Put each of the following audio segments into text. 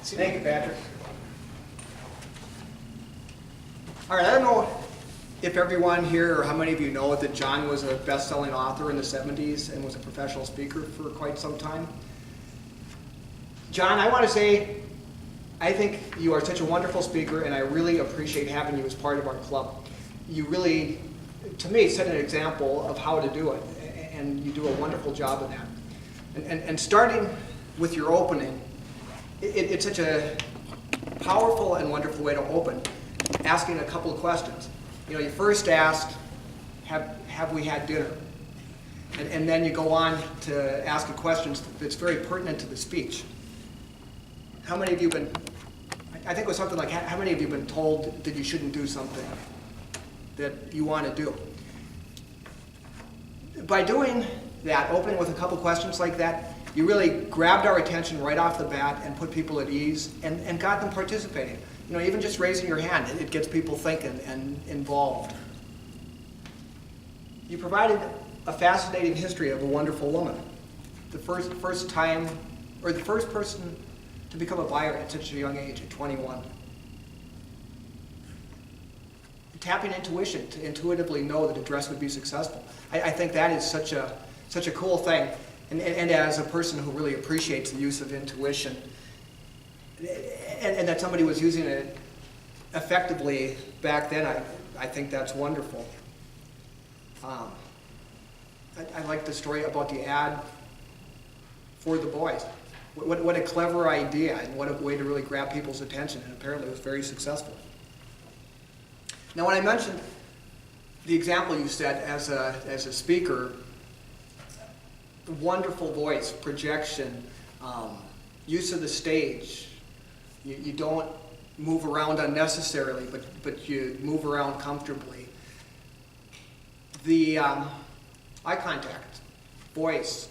Thank you, Patrick. All right, I don't know if everyone here, or how many of you know that John was a best-selling author in the 70s and was a professional speaker for quite some time. John, I want to say, I think you are such a wonderful speaker, and I really appreciate having you as part of our club. You really, to me, set an example of how to do it, and you do a wonderful job of that. And starting with your opening, it's such a powerful and wonderful way to open, asking a couple of questions. You know, you first asked, have we had dinner? And then you go on to ask a question that's very pertinent to the speech. How many of you been, I think it was something like, how many of you been told that you shouldn't do something that you want to do? By doing that, opening with a couple questions like that, you really grabbed our attention right off the bat and put people at ease and got them participating. You know, even just raising your hand, it gets people thinking and involved. You provided a fascinating history of a wonderful woman. The first person to become a buyer at such a young age, at 21. Tapping intuition to intuitively know that a dress would be successful. I think that is such a cool thing. And as a person who really appreciates the use of intuition, and that somebody was using it effectively back then, I think that's wonderful. I like the story about the ad for the boys. What a clever idea, and what a way to really grab people's attention, and apparently it was very successful. Now, when I mentioned the example you set as a speaker, wonderful voice, projection, use of the stage. You don't move around unnecessarily, but you move around comfortably. The eye contact, voice,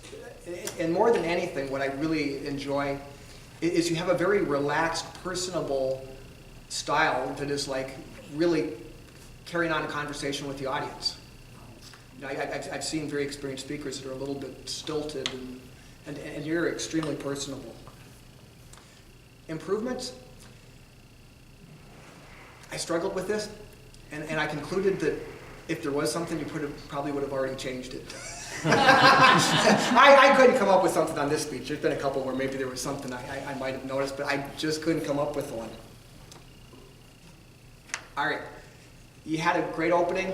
and more than anything, what I really enjoy is you have a very relaxed, personable style that is like really carrying on a conversation with the audience. You know, I've seen very experienced speakers that are a little bit stilted, and you're extremely personable. Improvements? I struggled with this, and I concluded that if there was something, you probably would have already changed it. I couldn't come up with something on this speech. There's been a couple where maybe there was something I might have noticed, but I just couldn't come up with one. All right. You had a great opening,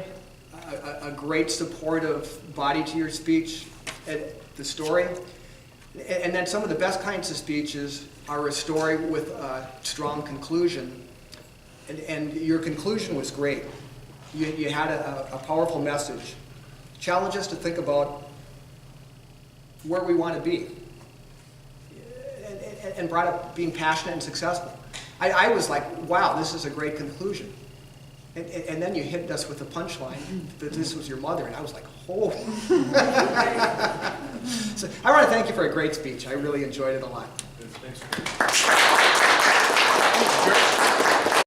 a great supportive body to your speech, the story. And then some of the best kinds of speeches are a story with a strong conclusion. And your conclusion was great. You had a powerful message. Challenge us to think about where we want to be. And brought up being passionate and successful. I was like, wow, this is a great conclusion. And then you hit us with a punchline that this was your mother, and I was like, oh. So I want to thank you for a great speech. I really enjoyed it a lot. Thanks.